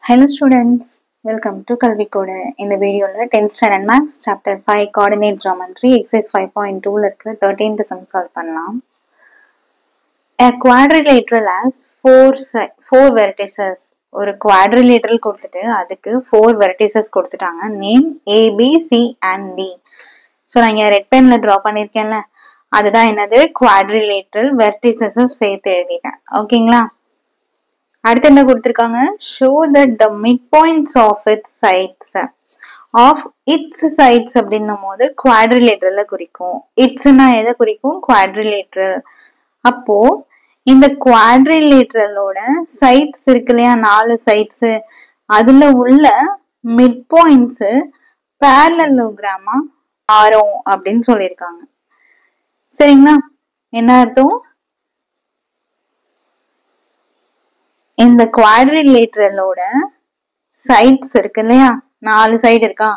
Hello students, welcome to Kalvi Code. In the video, 10th standard maths chapter 5 coordinate geometry exercise 5.2 la irukra 13th sum solve pannalam. A quadrilateral has four vertices. ஒரு quadrilateral கொடுத்துட்டு அதுக்கு 4 vertices கொடுத்துட்டாங்க. Name A, B, C and D. So நான் இங்க red பென்ல draw பண்ணிருக்கேன்ல, அதுதான் என்னது quadrilateral vertices சேர்த்து எழுதிட்டேன். ஓகேங்களா? அடுத்து என்ன கொடுத்திருக்காங்க, show that the midpoints of its sides அப்படின்னும் போது quadrilateral குறிக்கும். itsனா எதை குறிக்கும்? quadrilateral. அப்போ இந்த quadrilateralோட sides இருக்கு இல்லையா, 4 sides, அதுல உள்ள midpoints parallelogram ஆரும் அப்படின்னு சொல்லியிருக்காங்க. சரிங்களா? என்ன அர்த்தம்? இந்த quadrilateralோட sides இருக்கு இல்லையா, 4 சைடு இருக்கா,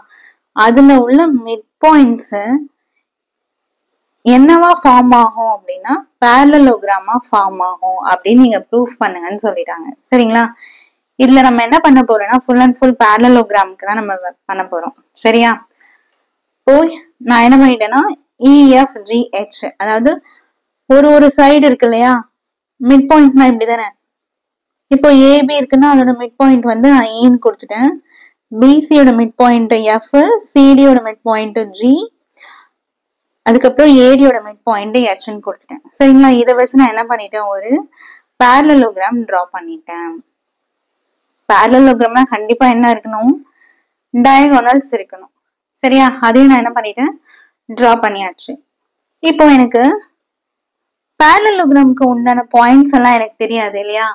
அதுல உள்ள மிட் பாயிண்ட்ஸ் என்னவா ஃபார்ம் ஆகும் அப்படின்னா parallelogram ஃபார்ம் ஆகும் அப்படின்னு நீங்க ப்ரூஃப் பண்ணுங்கன்னு சொல்லிட்டாங்க. சரிங்களா? இதுல நம்ம என்ன பண்ண போறோம்னா ஃபுல் அண்ட் ஃபுல் parallelogramக்கு தான் நம்ம பண்ண போறோம். சரியா? இப்போ நான் என்ன பண்ணிட்டேன்னா EFGH, அதாவது ஒரு சைடு இருக்கு இல்லையா, மிட் பாயிண்ட்னா இப்படிதானே. இப்போ ஏபி இருக்குன்னா அதோட மிட் பாயிண்ட் வந்து நான் ஏன்னு கொடுத்துட்டேன், பிசியோட மிட் பாயிண்ட் எஃப், சிடியோட மிட் பாயிண்ட் ஜி, அதுக்கப்புறம் ஏடியோட மிட் பாயிண்ட் ஹெச்ன்னு கொடுத்துட்டேன். சரிங்களா? இதை வச்சு நான் என்ன பண்ணிட்டேன், ஒரு parallelogram டிரா பண்ணிட்டேன். parallelogramனா கண்டிப்பா என்ன இருக்கணும், டயகோனல்ஸ் இருக்கணும். சரியா? அதையும் நான் என்ன பண்ணிட்டேன், டிரா பண்ணியாச்சு. இப்போ எனக்கு parallelogramக்கு உண்டான பாயிண்ட்ஸ் எல்லாம் எனக்கு தெரியாது இல்லையா.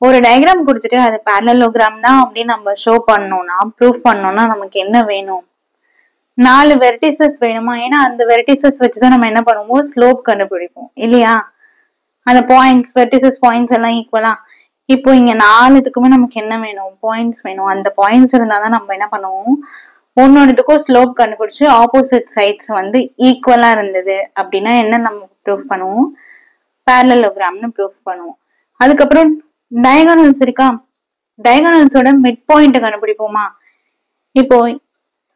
ஒரு டயக்ராம் கொடுத்துட்டு அது parallelogram தான் அப்படின்னு நம்ம ஷோ பண்ணணும்னா, ப்ரூஃப் பண்ணணும்னா நமக்கு என்ன வேணும், 4 வெர்டிசஸ் வேணுமா. ஏன்னா அந்த வெர்டிசஸ் வச்சுதான் நம்ம என்ன பண்ணுவோம், ஸ்லோப் கண்டுபிடிப்போம் இல்லையா. அந்த பாயிண்ட்ஸ், வெர்டிசஸ் பாயிண்ட்ஸ் எல்லாம் ஈக்குவலா. இப்போ இங்க 4த்துக்குமே நமக்கு என்ன வேணும், பாயிண்ட்ஸ் வேணும். அந்த பாயிண்ட்ஸ் இருந்தாதான் நம்ம என்ன பண்ணுவோம், ஒன்னொன்னுக்கும் ஸ்லோப் கண்டுபிடிச்சு ஆப்போசிட் சைட்ஸ் வந்து ஈக்குவலா இருந்தது அப்படின்னா என்ன நம்ம ப்ரூஃப் பண்ணுவோம், parallelogramனு ப்ரூஃப் பண்ணுவோம். அதுக்கப்புறம் டயகோனல்ஸ் இருக்கா, டயகோனல்ஸோட மிட் பாயிண்ட் கண்டுபிடிப்போமா. இப்போ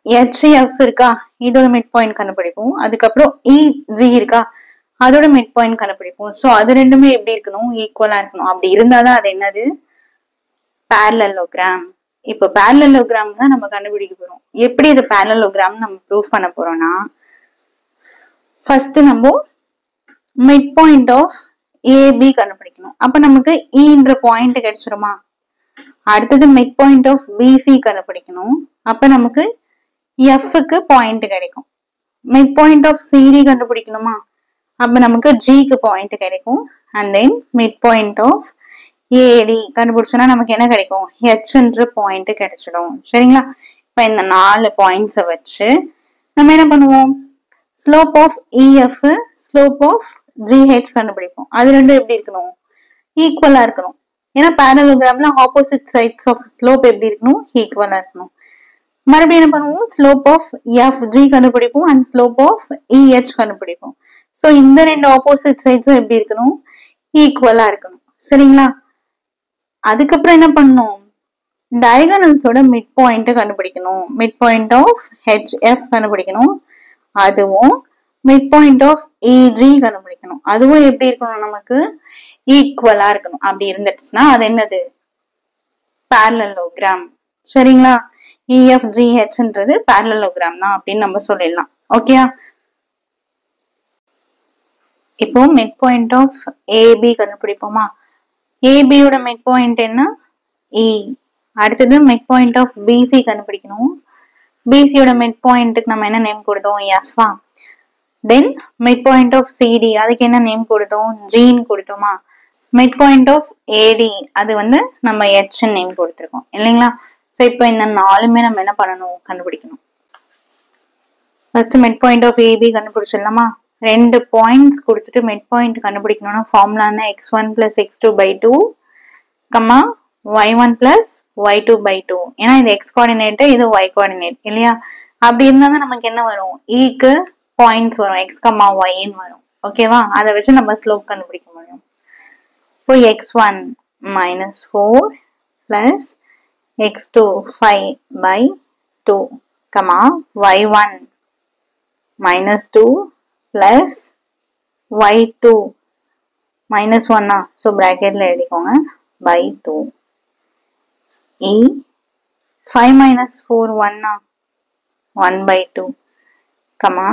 HF இருக்கா, இதோட மிட் பாயிண்ட் கண்டுபிடிப்போம். அதுக்கப்புறம் EG இருக்கா, அதோட மிட் பாயிண்ட் கண்டுபிடிப்போம். சோ அது ரெண்டுமே எப்படி இருக்கணும், ஈக்குவலா இருக்கணும். அப்படி இருந்தாதான் அது என்னது, parallelogram. இப்போ parallelogram தான் நம்ம கண்டுபிடிக்க போறோம். எப்படி இது parallelogram நம்ம ப்ரூஃப் பண்ண போறோம்னா, ஃபர்ஸ்ட் நம்ம மிட் பாயிண்ட் ஆஃப் ஏபி கண்டுபிடிக்கணும். அப்ப நமக்கு ஈன்ற பாயிண்ட் கிடைச்சிருமா. அடுத்தது மிட் பாயிண்ட் ஆஃப் பிசி கண்டுபிடிக்கணும். அப்ப நமக்கு எஃப்க்கு பாயிண்ட் கிடைக்கும். மிட் பாயிண்ட் ஆஃப் சிடி கண்டுபிடிக்கணுமா, அப்ப நமக்கு ஜிக்கு பாயிண்ட் கிடைக்கும். And then mid point of AD கண்டுபிடிச்சோம்னா நமக்கு என்ன கிடைக்கும், ஹெச்ன்ற பாயிண்ட் கிடைச்சிடும். சரிங்களா? இப்ப இந்த 4 பாயிண்ட்ஸ வச்சு நம்ம என்ன பண்ணுவோம், slope of EF, slope of GH கண்டுபிடிப்போம். அது ரெண்டும் எப்படி இருக்கணும், ஈக்குவலா இருக்கணும். ஏன்னா parallelogramல ஆப்போசிட் சைட்ஸ் ஆஃப் ஸ்லோப் எப்படி இருக்கணும், ஈக்குவலா இருக்கணும். மறுபடியும் என்ன பண்ணுவோம், ஸ்லோப் ஆஃப் FG கண்டுபிடிப்போம் அண்ட் ஸ்லோப் ஆஃப் EH கண்டுபிடிப்போம். சோ இந்த ரெண்டு ஆப்போசிட் சைட்ஸும் எப்படி இருக்கணும், ஈக்குவலா இருக்கணும். சரிங்களா? அதுக்கப்புறம் என்ன பண்ணணும், டயகோனல்ஸோட மிட் பாயிண்ட் கண்டுபிடிக்கணும். மிட் பாயிண்ட் ஆஃப் HF கண்டுபிடிக்கணும். அதுவும் மிட் பாயிண்ட் ஆஃப் EG கண்டுபிடிக்கணும். அதுவும் எப்படி இருக்கணும், நமக்கு ஈக்குவலா இருக்கணும். அப்படி இருந்துச்சுன்னா அது என்னது, parallelogram. சரிங்களா? EFGHன்றது parallelogram தான் அப்படின்னு நம்ம சொல்லிடலாம். ஓகேயா? இப்போ மிட் பாயிண்ட் ஆஃப் ஏபி கண்டுபிடிப்போமா. ஏபியோட மிட் பாயிண்ட் என்ன, E. அடுத்தது மிட் பாயிண்ட் ஆஃப் பிசி கண்டுபிடிக்கணும். பிசியோட மிட் பாயிண்ட்டுக்கு நம்ம என்ன நேம் கொடுத்தோம், F. Then mid point of CD, அதுக்கு என்ன நேம் கொடுத்தோம், ஜின்னு கொடுத்தோமா. மிட் பாயிண்ட் ஆஃப் ஏடி, அது வந்து நம்ம H நேம் கொடுத்துருக்கோம் இல்லைங்களா. சோ இப்போ இந்த 4மே நம்ம என்ன பண்ணணும், கண்டுபிடிக்கணும். First mid point of AB கண்டுபிடிச்சிடலாமா. 2 பாயிண்ட்ஸ் கொடுத்துட்டு மிட் பாயிண்ட் கண்டுபிடிக்கணும்னா ஃபார்முலானா x1 plus x2/2 கம்மா y1 plus y2/2. ஏன்னா இது x கோஆர்டினேட், இது y கோஆர்டினேட் இல்லையா. அப்படி இருந்தா தான் நமக்கு என்ன வரும், ஈக்கு பாயிண்ட்ஸ் வரும், x, y வரும். ஓகேவா? அதை வச்சு நம்ம ஸ்லோப் கண்டுபிடிக்க முடியும். இப்போ x1 minus 4 plus x2 5 by 2, comma y1 minus 2 plus y2 minus 1 so bracket la edikkonga by 2 e 5 minus 4 1 1 by 2 comma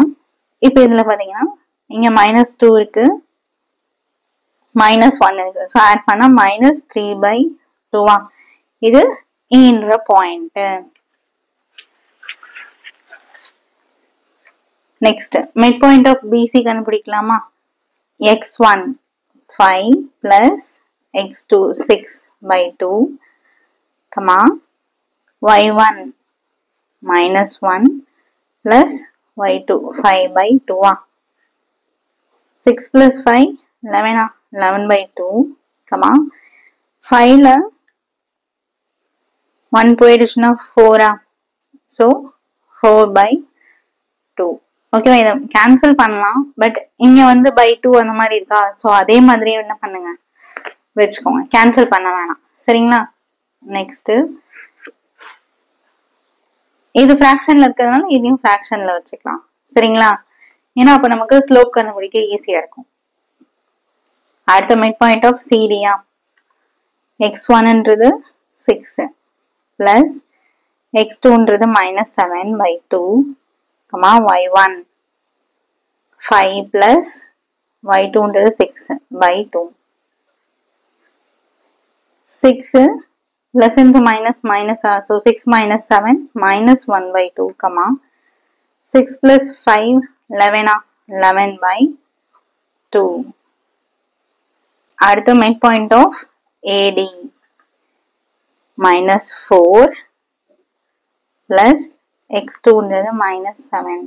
இப்போ இதுல பாத்தீங்கன்னா இங்க minus 2 இருக்கு minus 1 இருக்கு so add பண்ணா minus 3 by 2 இது ன்ற point. Next mid point of BC கண்டுபிடிக்கலாமா? x1 5 plus x2 6 by 2, comma y1 minus 1 plus y2 5 by 2 6 plus 5 11 11 by 2, comma 5 ல 1 போயிடுச்சுன்னா 4 so 4 by 2. ஓகேவா, இதை கேன்சல் பண்ணலாம் பட் இங்க வந்து by 2 அந்த மாதிரி இருக்கா ஸோ அதே மாதிரி என்ன பண்ணுங்க வச்சுக்கோங்க, கேன்சல் பண்ண வேணாம் சரிங்களா. நெக்ஸ்ட் இது ஃபிராக்ஷன்ல இருக்கிறதுனால இதையும் ஃபிராக்ஷன்ல வச்சுக்கலாம் சரிங்களா, ஏன்னா அப்ப நமக்கு ஸ்லோப் கண்டுபிடிக்க ஈஸியா இருக்கும். அடுத்த மிட் பாயிண்ட் ஆஃப் சிடியா x1ன்றது 6 plus x2ன்றது minus 7 by 2, comma y1 5 plus y2ன்றது 6 by 2. 6 plus into minus minus so 6 minus 7 minus 1 by 2, comma 6 plus 5 11 11 by 2. அடுத்த mid point of AD minus 4 plus x2 minus 7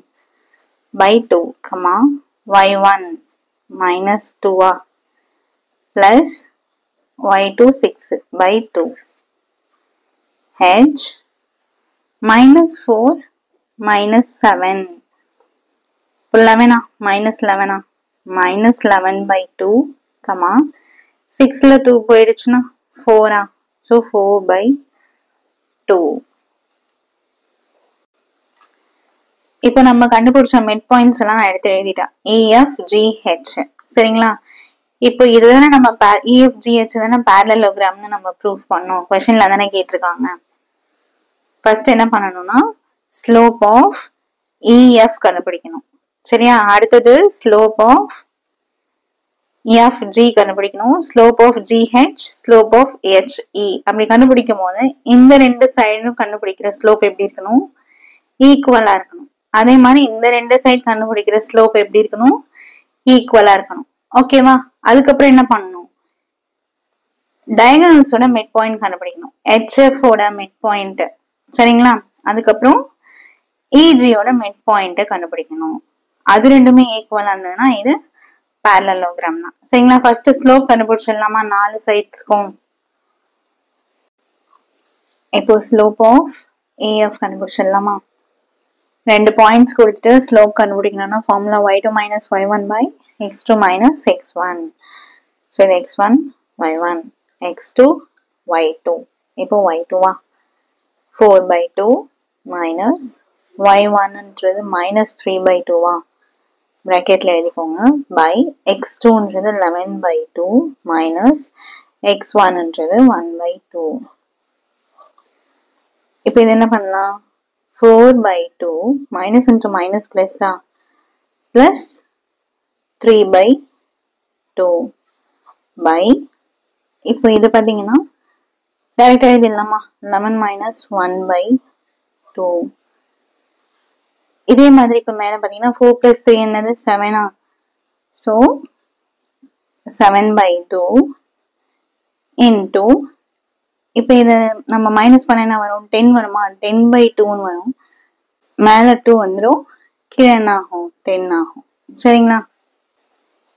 by 2, comma y1 minus 2 plus y2 6 by 2. H minus 4 minus 7 11 minus 11 minus 11 by 2, comma 6 ல 2 போயிடுச்சுன்னா 4 so 4 by 2. இப்போ நம்ம கண்டுபிடிச்ச mid points எல்லாம் நான் எடுத்து எழுதிட்டேன் EFGH சரிங்களா. இப்போ இதுதானே நம்ம EFGH தானே parallelogram நம்ம ப்ரூஃப் பண்ணோம், क्वेश्चनல தானே கேட்டிருக்காங்க. ஃபர்ஸ்ட் என்ன பண்ணணும்னா ஸ்லோப் ஆஃப் EF கண்டுபிடிக்கணும் சரியா. அடுத்தது ஸ்லோப் ஆஃப் FG கண்டுபிடிக்கணும், slope of GH, slope of HE. அப்படி கண்டுபிடிக்கும் போது இந்த ரெண்டு சைடும் கண்டுபிடிக்கிற ஸ்லோப் எப்படி இருக்கணும், ஈக்குவலா இருக்கணும். அதே மாதிரி இந்த ரெண்டு சைடு கண்டுபிடிக்கிற ஸ்லோப் எப்படி இருக்கணும், ஈக்குவலா இருக்கணும். ஓகேவா, அதுக்கப்புறம் என்ன பண்ணணும், டயகனல்ஸோட மிட் பாயிண்ட் கண்டுபிடிக்கணும், HF ஓட மிட் பாயிண்ட் சரிங்களா. அதுக்கப்புறம் EG ஓட மிட் பாயிண்ட் கண்டுபிடிக்கணும். அது ரெண்டுமே ஈக்குவலா இருந்ததுன்னா இது parallelogram தான் சரிங்களா. ஃபர்ஸ்ட் ஸ்லோப் கண்டுபிடிச்சிடலாமா 4 சைட்ஸ்க்கும். இப்போ ஸ்லோப் ஆஃப் AF கண்டுபிடிச்சிடலாமா. ரெண்டு பாயிண்ட்ஸ் கொடுத்துட்டு ஸ்லோப் கண்டுபிடிக்கணும்னா formula y2 minus y1 by x2 minus x1. So இது x1 y1 x2 y2. இப்போ y2 4 by 2 minus y1ன்றது minus 3 by 2 bracketல எழுதிக்கோங்க by x2ன்றது 11 by 2 minus x1ன்றது 1 by 2. இப்போ இது என்ன பண்ணலாம் 4 by 2 minus into minus plus plus 3 by 2 by இப்போ இது பாத்தீங்கன்னா டைரக்டா எழுதிடலாமா 11 minus 1 by 2. இதே மாதிரி இப்ப மேல பாத்தீங்கன்னா 4 plus 3 என்னது 7 so 7 by 2 into இப்ப இத நம்ம மைனஸ் பண்ண என்ன வரும் 10 வருமா 10 by 2 வரும், மேல 2 வந்துரும், கீழே என்ன ஆகும் 10 ஆகும் சரிங்களா.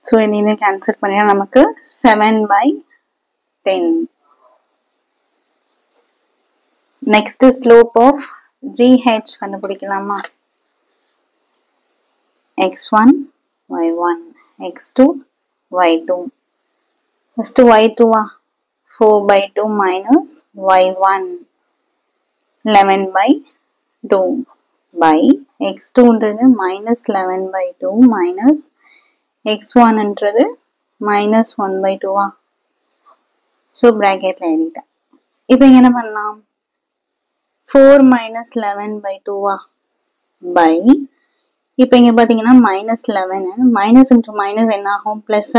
சோ இதை கேன்சல் பண்ணினா நமக்கு 7 by 10. Next slope of GH கண்டுபிடிக்கலாமா. x1 y1 x2 y2. first y2 4 by 2 minus y1 11/2 by x2ன்றது minus 11/2 minus x1ன்றது minus 1/2 so bracketல எழுதிட்டேன். இப்போ இங்க என்ன பண்ணலாம்? 4 minus 11/2 by இப்போ இங்க பாத்தீங்கன்னா minus 11 minus into minus என்ன ஆகும்? plus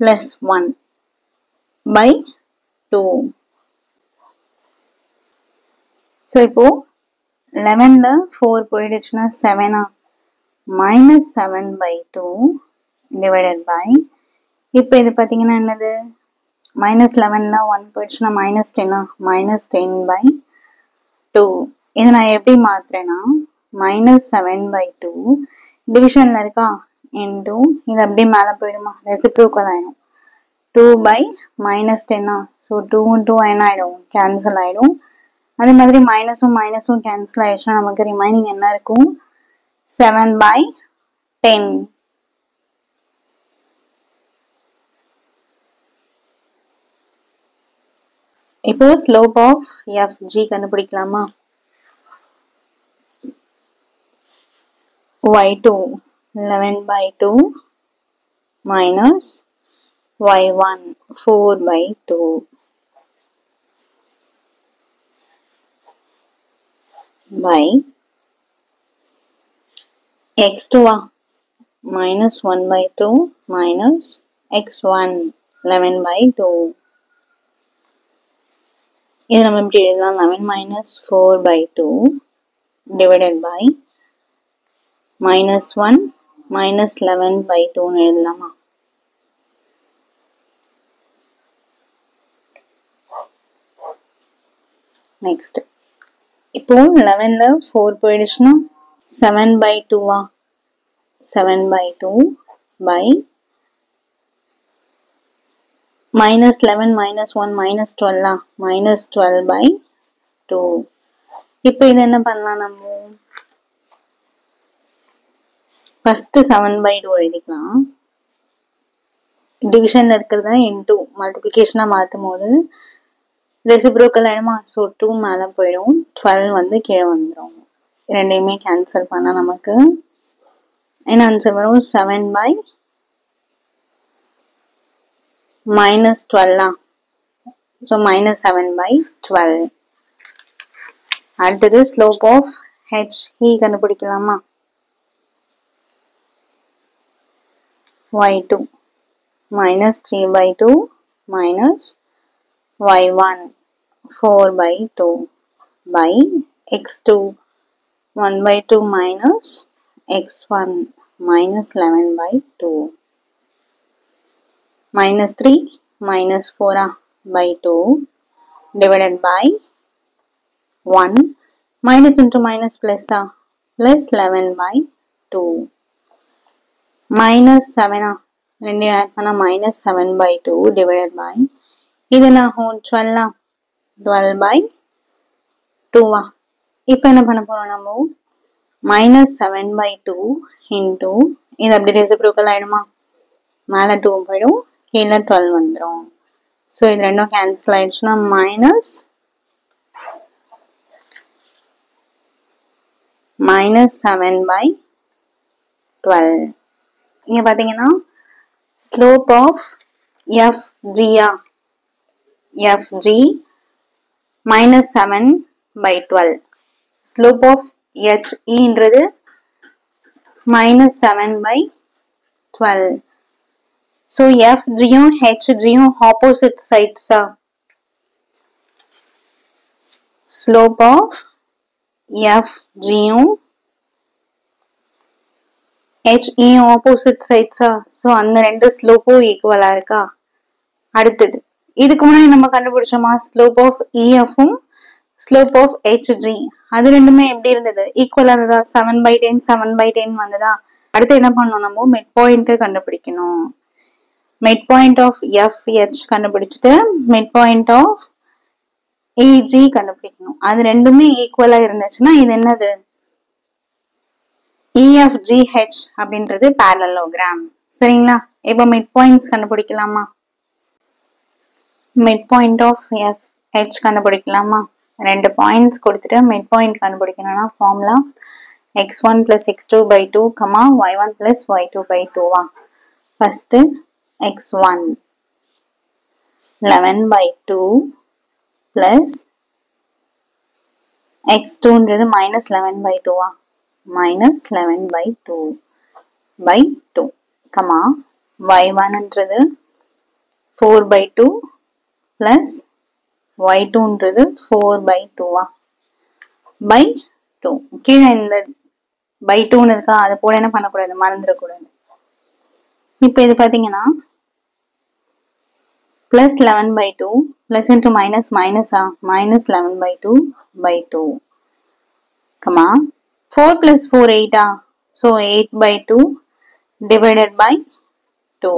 plus 1/2 so இப்போ 11ல 4 போயிடுச்சுன்னா 7 minus 7/2 divided by இப்போ இது பாத்தீங்கன்னா என்னது? minus 11ல 1 போயிடுச்சுன்னா minus 10 minus 10/2 இது நான் எப்படி மாத்துறேன்னா minus 7/2 டிவிஷன்ல இருக்கா into இது அப்படியே மேல போயிடுமா ரெசிப்ரோக்கல் ஆயிடும் 2 by minus 10 so 2 into என்ன ஆயிடும் கேன்சல் ஆயிடும். அதே மாதிரி மைனஸும் மைனஸும் கேன்சல் ஆயிடுச்சுன்னா நமக்கு ரிமைனிங் என்ன இருக்கும் 7/10. இப்போ ஸ்லோப் ஆஃப் FG கண்டுபிடிக்கலாமா? y2 11/2 minus y1 4/2 by x2 minus 1/2 minus x1 11/2 இது நம்ம எப்படி எழுதலாம்? 11 minus 4/2 divided by minus 1 minus 11/2 எழுதலாமா? நெக்ஸ்ட் இப்போ 11ல 4 போயிடுச்சுன்னா 7/2 7/2 by minus 11 minus 1 minus 12 minus 12/2 இப்போ இது என்ன பண்ணலாம்? நம்ம ஃபர்ஸ்ட் 7/2 எழுதிக்கலாம். டிவிஷன்ல இருக்கிறத into மல்டிபிளிகேஷனா மாத்தும் போது ரெசிப்ரோக்கல் ஆயிடுமா ஸோ 2 மேல போயிடும் 12 வந்து கீழே வந்துடும். ரெண்டையுமே கேன்சல் பண்ணா நமக்கு என்ன ஆன்சர் வரும்? 7/- minus 12 ஸோ minus 7/12. அடுத்தது ஸ்லோப் ஆஃப் HE கண்டுபிடிக்கலாமா? y2 minus 3/2 minus y1 4/2 by x2 1/2 minus x1 minus 11/2 minus 3 minus 4/2 divided by 1 minus into minus plus plus 11/2 minus 7 ரெண்டு ஆட் பண்ணா minus 7/2 divided by இது என்ன ஆகும் 12/2 இப்போ என்ன பண்ண போறோம் நம்ம minus 7/2 into இது அப்படி ரெசிப்ரோக்கல் ஆயிடுமா மேல 2 போயிடும் கீழே 12 வந்துடும். ஸோ இது ரெண்டும் கேன்சல் ஆயிடுச்சுன்னா minus 7/12. இங்க பாத்தீங்கன்னா slope of FG minus 7/12 slope of HEன்றது minus 7/12 so FGயும் HGயும் opposite sides slope of FGயும் HEயும் opposite sides so அந்த ரெண்டு ஸ்லோப்பும் ஈக்குவலா இருக்கா? அடுத்தது இதுக்கு முன்னாடி நம்ம கண்டுபிடிச்சோமா ஸ்லோப் ஆஃப் EFம் ஸ்லோப் ஆஃப் HG அது ரெண்டுமே எப்படி இருந்தது? ஈக்குவலா இருந்ததா? 7/10 7/10 வந்ததா? அடுத்து என்ன பண்ணணும்? நம்ம மிட் பாயிண்ட் கண்டுபிடிக்கணும். மிட் பாயிண்ட் ஆஃப் FH கண்டுபிடிச்சிட்டு மிட் பாயிண்ட் ஆஃப் EG கண்டுபிடிக்கணும். அது ரெண்டுமே ஈக்குவலா இருந்துச்சுன்னா இது என்னது? EFGH அப்படின்றது parallelogram. சரிங்களா? இப்போ மிட் பாயிண்ட்ஸ் கண்டுபிடிக்கலாமா? மிட் பாயிண்ட் ஆஃப் FH கண்டுபிடிக்கலாமா? ரெண்டு பாயிண்ட்ஸ் கொடுத்துட்டு மிட் பாயிண்ட் கண்டுபிடிக்கணும்னா formula x1 plus x2 by 2, y1 plus y2 by 2. First x1 11 by 2 plus x2 minus 11 by 2. Minus 11 by 2 by 2. y1 4 by 2 plus y2 4 by 2 by 2. கீழே இந்த by 2 இருக்கா, அது போல என்ன பண்ணக்கூடாது, மறந்துடக்கூடாது. இப்போ இது பார்த்தீங்கன்னா plus 11 by 2 plus into minus minus minus 11 by 2 by 2. 4 plus 4 8 so 8 by 2 divided by 2.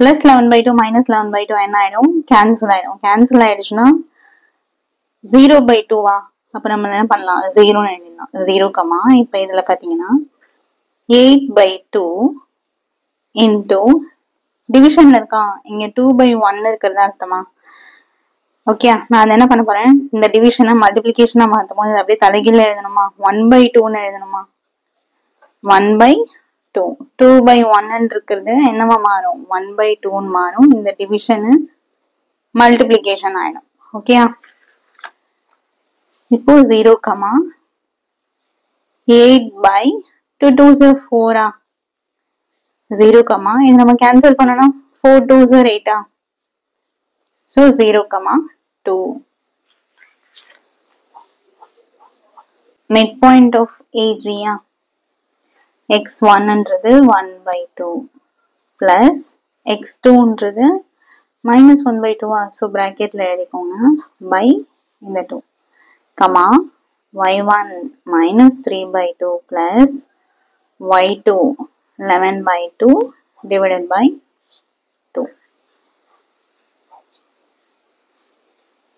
Plus 11 by 2 minus 11 by 2 என்ன ஆயிடும், cancel ஆயிடும். cancel ஆயிடுச்சுன்னா 0 by 2 அப்ப நம்ம என்ன பண்ணலாம், 0 எழுதிடலாம். 0, இப்ப இதுல பாத்தீங்கன்னா 8 by 2 into டிவிஷன்ல இருக்கா, இங்க 2 by 1 இருக்கிறதா அர்த்தமா. ஓகே, நான் என்ன பண்ண போறேன், இந்த டிவிஷனை மல்டிபிளிகேஷனா மாத்தும் போது அப்படியே தலைகீழ எழுதணுமா, 1 by 2 எழுதணுமா. 1 by 2 2 by 1 இருக்கிறது என்னவா மாறும், 1 by 2 மாறும். இந்த டிவிஷன் மல்டிபிளிகேஷன் ஆயிடும். ஓகே, இப்போ 0, 8 by 2 2s 4 0, இது நம்ம கேன்சல் பண்ணணும். 4 2s 8 so 0, 2. midpoint of AG x1 1 by 2 plus x2 minus 1 by 2 so bracketல எழுதிக்கோங்க by இந்த 2, y1 minus 3 by 2 plus y2 11 by 2 divided by 2.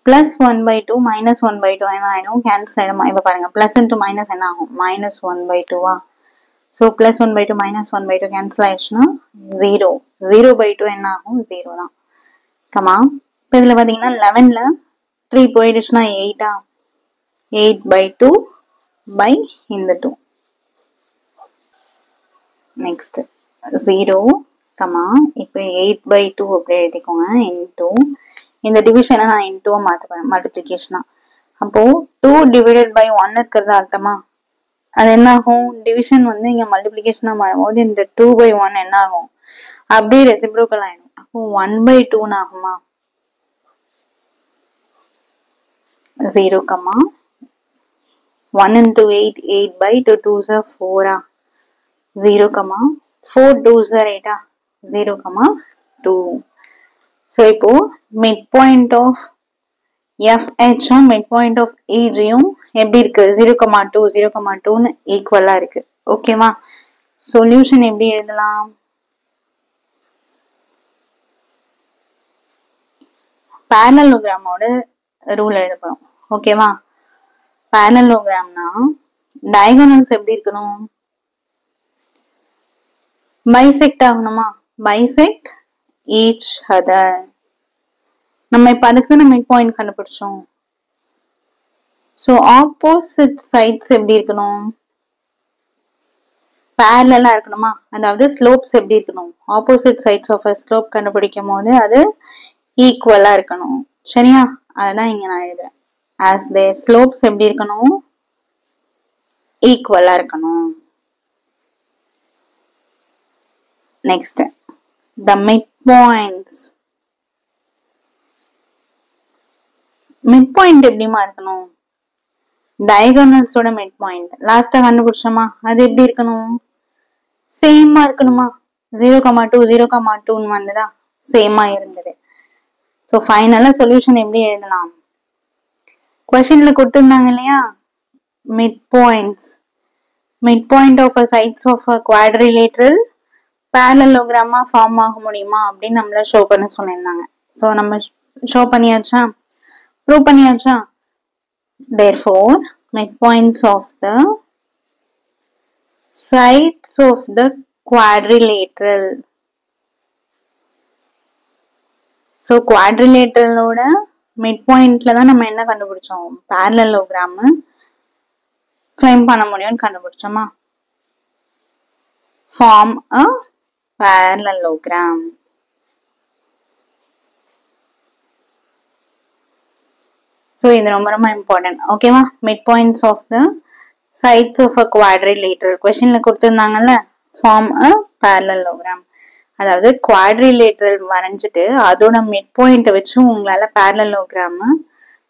Plus 1 by 2 minus 1 by 2 என்ன ஆயிடும், cancel ஆயிடும். இப்ப பாருங்க plus into minus என்ன ஆகும், minus 1 by 2 so plus 1 by 2 minus 1 by 2 cancel ஆயிடுச்சுன்னா 0 0 by 2 என்ன ஆகும், 0 தான். இப்ப இதுல பாத்தீங்கன்னா 11ல 3 போயிடுச்சுன்னா 8 8 by 2 by இந்த 2. next 0, இப்ப 8 by 2 அப்படியே எழுதிக்கோங்க into இந்த டிவிஷனை நான் into மாத்த போறேன் மல்டிபிளிகேஷனா. அப்போ 2 divided by 1 இருக்கிறதா அர்த்தமா, அது என்ன ஆகும், டிவிஷன் இங்க மல்டிபிளிகேஷனா மாறும்போது இந்த 2 by 1 என்ன ஆகும், அப்படியே ரெசிப்ரோக்கல் ஆயிடும். அப்போ 1 by 2 ஆகுமா. 0, 1 into 8 8 by 2 2s 4 0, 4 2s 8 0, 2. so இப்போ midpoint of FH midpoint of AG எப்படி இருக்கு, 0, 2 0, 2 ஈக்குவலா இருக்கு. ஓகேவா, சொல்யூஷன் எப்படி எழுதலாம், parallelogram-ஓட ரூல் எழுத போறோம். ஓகேவா, parallelogram-னா diagonals எப்படி இருக்கணும், bisect ஆகணுமா, bisect each other. நம்ம இப்ப அதுக்கு நம்ம மிட் பாயிண்ட் கண்டுபிடிச்சோம். சோ ஆப்போசிட் சைட்ஸ் எப்படி இருக்கணும், parallel இருக்கணுமா, அதாவது ஸ்லோப்ஸ் எப்படி இருக்கணும், opposite sides of a slope கண்டுபிடிக்கும் போது அது ஈக்குவலா இருக்கணும். சரியா, அதுதான் இங்க நான் எழுதுறேன். as their slopes எப்படி இருக்கணும், ஈக்குவலா இருக்கணும். next the midpoints, midpoint எப்படிமா இருக்கணும், diagonals ஓட midpoint லாஸ்டா கண்டுபிடிச்சோமா, அது எப்படி இருக்கணும், சேமா இருக்கணுமா. 0, 2 0, 2 வந்ததா, சேமா இருந்தது. சோ ஃபைனலா சொல்யூஷன் எப்படி எழுதலாம், क्वेश्चनல கொடுத்திருந்தாங்க இல்லையா, midpoints midpoint of a sides of a quadrilateral parallelogram form ஆக முடியுமா அப்படின்னு நம்மள ஷோ பண்ண சொல்லிருந்தாங்க. சோ நம்ம ஷோ பண்ணியாச்சா, ப்ரூவ் பண்ணியாச்சா. therefore midpoints of the sides of the quadrilateral so குவாட்ரிலேட்டரலோட மிட் பாயிண்ட்ல தான் நம்ம என்ன கண்டுபிடிச்சோம், parallelogram ஃபைண்ட் பண்ண முடியும்னு கண்டுபிடிச்சோமா. Form a parallelogram. ஸோ இது ரொம்ப ரொம்ப இம்பார்ட்டன்ட். ஓகேவா, mid points of the sides of a quadrilateral கொஸ்டின்ல கொடுத்துருந்தாங்கல்ல, ஃபார்ம் அ parallelogram. அதாவது குவாட்ரிலேட்டரல் வரைஞ்சிட்டு அதோட மிட் பாயிண்ட் வச்சு உங்களால parallelogram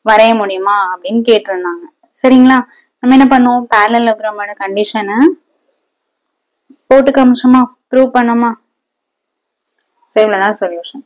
வரைய முடியுமா அப்படின்னு கேட்டிருந்தாங்க. சரிங்களா, நம்ம என்ன பண்ணுவோம், parallelogram கண்டிஷனை போட்டு காமிச்சோமா, ப்ரூவ் பண்ணோமா. ஸோ இவ்வளவுதான் சொல்யூஷன்.